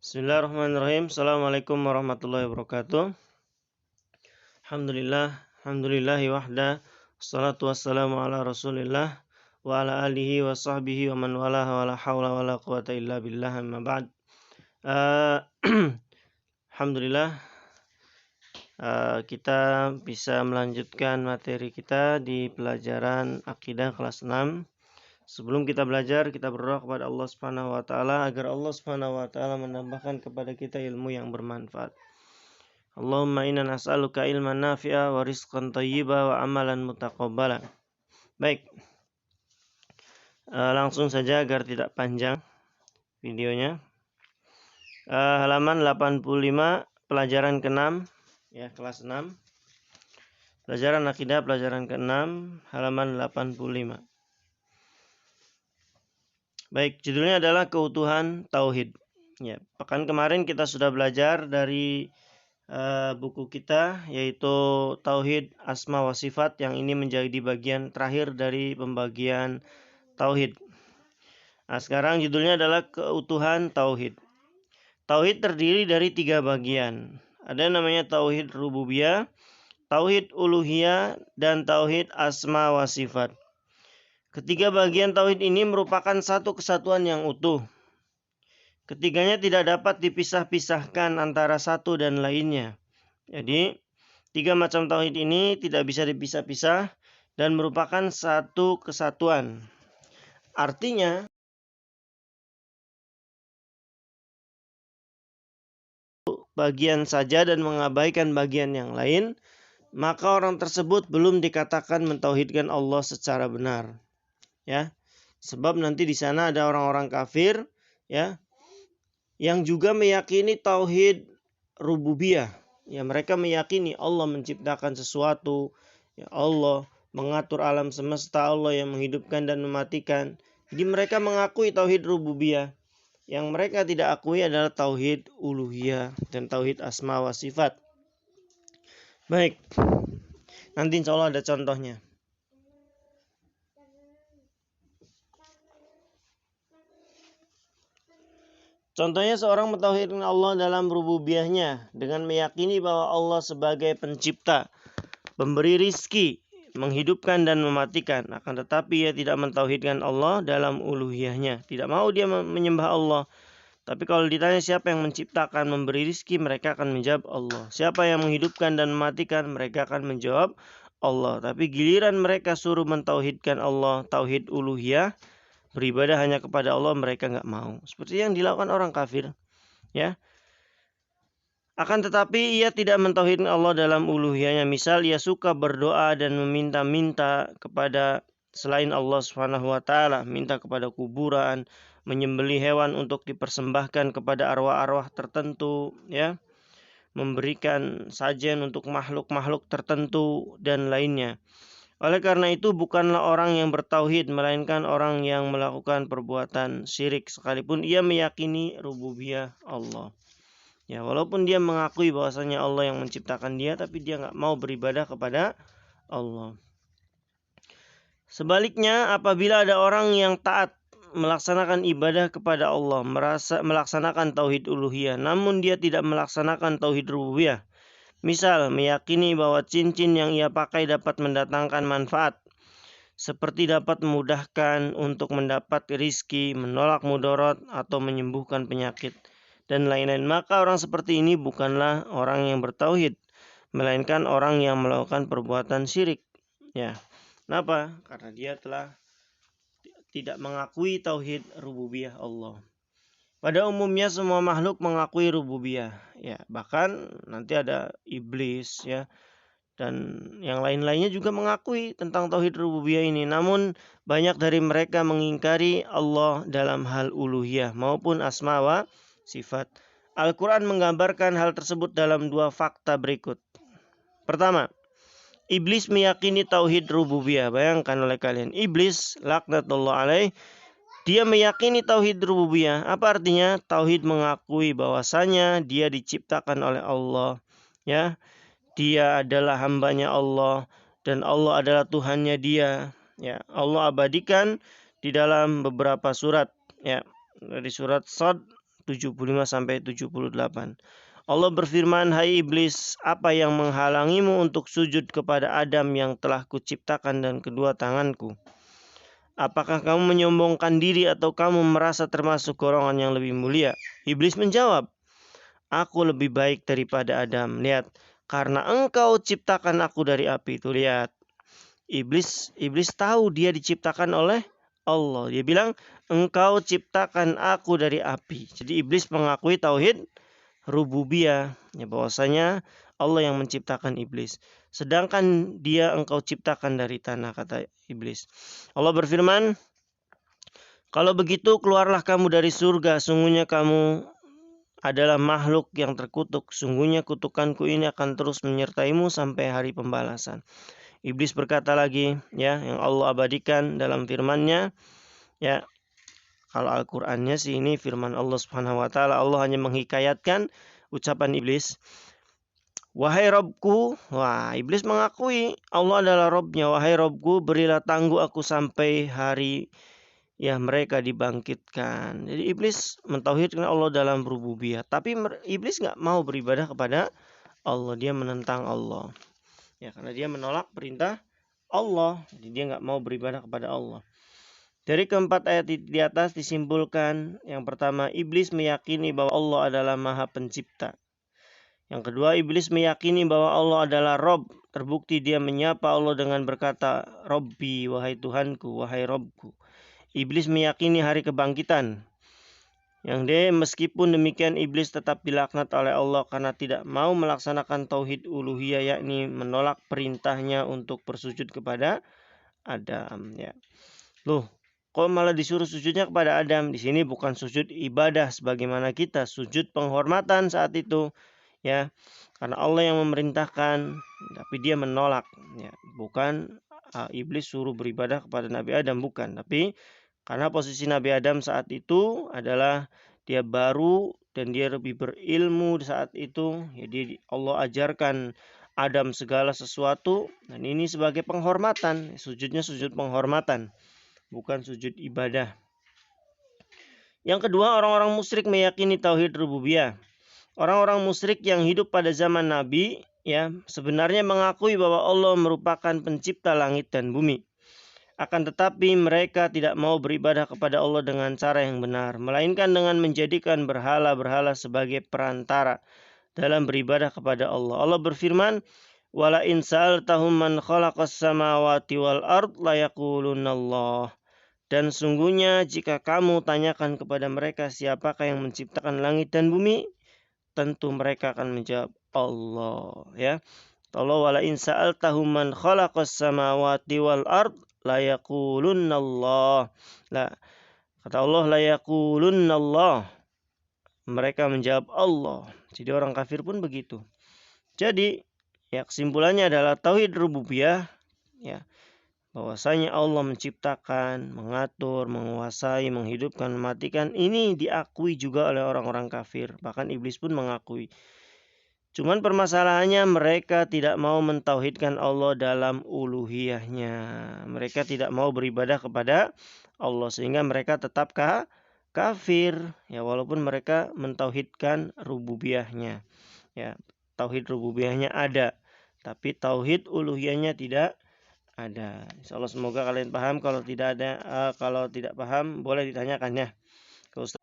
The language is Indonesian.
Bismillahirrahmanirrahim. Assalamualaikum warahmatullahi wabarakatuh. Alhamdulillahi wahda. Wassalatu wassalamu ala rasulillah wa ala alihi wa sahbihi wa man walaha wa la hawla wa la quwata illa billah amma ba'd. Alhamdulillah, kita bisa melanjutkan materi kita di pelajaran Akidah kelas 6. Sebelum kita belajar, kita berdoa kepada Allah Subhanahu wa taala agar Allah Subhanahu wa taala menambahkan kepada kita ilmu yang bermanfaat. Allahumma inna nas'aluka ilman nafi'a wa rizqan thayyiba wa amalan mutaqabbala. Baik. Langsung saja agar tidak panjang videonya. Halaman 85, pelajaran ke-6, ya, kelas 6. Pelajaran akidah pelajaran ke-6, halaman 85. Baik, judulnya adalah keutuhan tauhid. Ya, pekan kemarin kita sudah belajar dari buku kita, yaitu Tauhid Asma wa Sifat, yang ini menjadi bagian terakhir dari pembagian tauhid. Nah, sekarang judulnya adalah keutuhan tauhid. Tauhid terdiri dari 3 bagian. Ada namanya tauhid rububiyah, tauhid uluhiyah, dan tauhid asma wa sifat. Ketiga bagian tauhid ini merupakan satu kesatuan yang utuh. Ketiganya tidak dapat dipisah-pisahkan antara satu dan lainnya. Jadi, 3 macam tauhid ini tidak bisa dipisah-pisah dan merupakan satu kesatuan. Artinya, bagian saja dan mengabaikan bagian yang lain, maka orang tersebut belum dikatakan mentauhidkan Allah secara benar. Ya, sebab nanti di sana ada orang-orang kafir, ya, yang juga meyakini tauhid rububiyah. Ya, mereka meyakini Allah menciptakan sesuatu, ya, Allah mengatur alam semesta, Allah yang menghidupkan dan mematikan. Jadi mereka mengakui tauhid rububiyah. Yang mereka tidak akui adalah tauhid uluhiyah dan tauhid asma wa sifat. Baik, nanti insya Allah ada contohnya. Contohnya seorang mentauhidkan Allah dalam rububiyahnya dengan meyakini bahwa Allah sebagai pencipta, pemberi rizki, menghidupkan dan mematikan. Akan tetapi ia tidak mentauhidkan Allah dalam uluhiyahnya. Tidak mau dia menyembah Allah. Tapi kalau ditanya siapa yang menciptakan, memberi rizki, mereka akan menjawab Allah. Siapa yang menghidupkan dan mematikan, mereka akan menjawab Allah. Tapi giliran mereka suruh mentauhidkan Allah, tauhid uluhiyah, beribadah hanya kepada Allah, mereka nggak mau. Seperti yang dilakukan orang kafir, ya. Akan tetapi ia tidak mentauhidkan Allah dalam uluhiyahnya. Misal ia suka berdoa dan meminta-minta kepada selain Allah Subhanahu wa taala, minta kepada kuburan, menyembelih hewan untuk dipersembahkan kepada arwah-arwah tertentu, ya. Memberikan sajian untuk makhluk-makhluk tertentu dan lainnya. Oleh karena itu bukanlah orang yang bertauhid, melainkan orang yang melakukan perbuatan syirik sekalipun ia meyakini rububiyah Allah. Ya, walaupun dia mengakui bahwasanya Allah yang menciptakan dia, tapi dia nggak mau beribadah kepada Allah. Sebaliknya, apabila ada orang yang taat melaksanakan ibadah kepada Allah, melaksanakan tauhid uluhiyah, namun dia tidak melaksanakan tauhid rububiyah, misal meyakini bahwa cincin yang ia pakai dapat mendatangkan manfaat, seperti dapat memudahkan untuk mendapat rizki, menolak mudarat, atau menyembuhkan penyakit, dan lain-lain, maka orang seperti ini bukanlah orang yang bertauhid, melainkan orang yang melakukan perbuatan syirik. Ya, kenapa? Karena dia telah tidak mengakui tauhid rububiyah Allah. Pada umumnya semua makhluk mengakui rububiyah, ya, bahkan nanti ada iblis, ya, dan yang lain-lainnya juga mengakui tentang tauhid rububiyah ini. Namun banyak dari mereka mengingkari Allah dalam hal uluhiyah maupun asma wa sifat. Al-Quran menggambarkan hal tersebut dalam 2 fakta berikut. Pertama, iblis meyakini tauhid rububiyah. Bayangkan oleh kalian, iblis laknatullah alaih, dia meyakini tauhid rububiyah. Apa artinya? Tauhid mengakui bahwasanya dia diciptakan oleh Allah, ya. Dia adalah hambanya Allah dan Allah adalah Tuhannya dia, ya. Allah abadikan di dalam beberapa surat, ya. Dari surat Shad 75-78. Allah berfirman, "Hai iblis, apa yang menghalangimu untuk sujud kepada Adam yang telah kuciptakan dan kedua tanganku? Apakah kamu menyombongkan diri atau kamu merasa termasuk golongan yang lebih mulia?" Iblis menjawab, "Aku lebih baik daripada Adam. Lihat, karena engkau ciptakan aku dari api." Itu lihat. Iblis tahu dia diciptakan oleh Allah. Dia bilang, "Engkau ciptakan aku dari api." Jadi iblis mengakui tauhid rububiyah, ya, bahwasanya Allah yang menciptakan iblis. Sedangkan dia engkau ciptakan dari tanah, kata iblis. Allah berfirman, "Kalau begitu keluarlah kamu dari surga. Sungguhnya kamu adalah makhluk yang terkutuk. Sungguhnya kutukanku ini akan terus menyertaimu sampai hari pembalasan." Iblis berkata lagi, ya, yang Allah abadikan dalam firman-Nya, ya. Kalau Al-Qur'annya sih ini firman Allah Subhanahu wa taala, Allah hanya menghikayatkan ucapan iblis. "Wahai Robku," wah, iblis mengakui Allah adalah Robnya. "Wahai Robku, berilah tangguh aku sampai hari mereka dibangkitkan." Jadi iblis mentauhidkan Allah dalam rububiyah, tapi iblis nggak mau beribadah kepada Allah. Dia menentang Allah, ya, karena dia menolak perintah Allah. Jadi dia nggak mau beribadah kepada Allah. Dari keempat ayat di atas disimpulkan, yang pertama, iblis meyakini bahwa Allah adalah Maha Pencipta. Yang kedua, iblis meyakini bahwa Allah adalah Rob. Terbukti dia menyapa Allah dengan berkata, "Robbi," wahai Tuhanku, wahai Robku. Iblis meyakini hari kebangkitan. Meskipun demikian iblis tetap dilaknat oleh Allah karena tidak mau melaksanakan tauhid uluhiyah, yakni menolak perintahnya untuk bersujud kepada Adam, ya. Loh, kok malah disuruh sujudnya kepada Adam? Di sini bukan sujud ibadah sebagaimana kita sujud penghormatan saat itu, ya. Karena Allah yang memerintahkan, tapi dia menolak, ya. Bukan iblis suruh beribadah kepada Nabi Adam, bukan. Tapi karena posisi Nabi Adam saat itu adalah dia baru dan dia lebih berilmu saat itu, jadi Allah ajarkan Adam segala sesuatu, dan ini sebagai penghormatan. Sujudnya sujud penghormatan, bukan sujud ibadah. Yang kedua, orang-orang musyrik meyakini tauhid rububiyah. Orang-orang musyrik yang hidup pada zaman Nabi, ya, sebenarnya mengakui bahwa Allah merupakan pencipta langit dan bumi. Akan tetapi mereka tidak mau beribadah kepada Allah dengan cara yang benar, melainkan dengan menjadikan berhala-berhala sebagai perantara dalam beribadah kepada Allah. Allah berfirman, "Wala in sa'altahum man khalaqas samawati wal ard la yaqulunallah." Dan sungguhnya jika kamu tanyakan kepada mereka siapakah yang menciptakan langit dan bumi, tentu mereka akan menjawab Allah, ya. Allah, "Wala in sa'altahum man khalaqas samawati wal ard la yaqulunallah." Lah, kata Allah, la yaqulunallah. Mereka menjawab Allah. Jadi orang kafir pun begitu. Jadi, ya, kesimpulannya adalah tauhid rububiyah, ya, bahwasanya Allah menciptakan, mengatur, menguasai, menghidupkan, mematikan, ini diakui juga oleh orang-orang kafir. Bahkan iblis pun mengakui. Cuman permasalahannya mereka tidak mau mentauhidkan Allah dalam uluhiyahnya. Mereka tidak mau beribadah kepada Allah sehingga mereka tetap kafir, ya, walaupun mereka mentauhidkan rububiyahnya. Ya, tauhid rububiyahnya ada, tapi tauhid uluhiyahnya tidak ada. Insyaallah semoga kalian paham. Kalau tidak paham boleh ditanyakan, ya, ke Ustaz.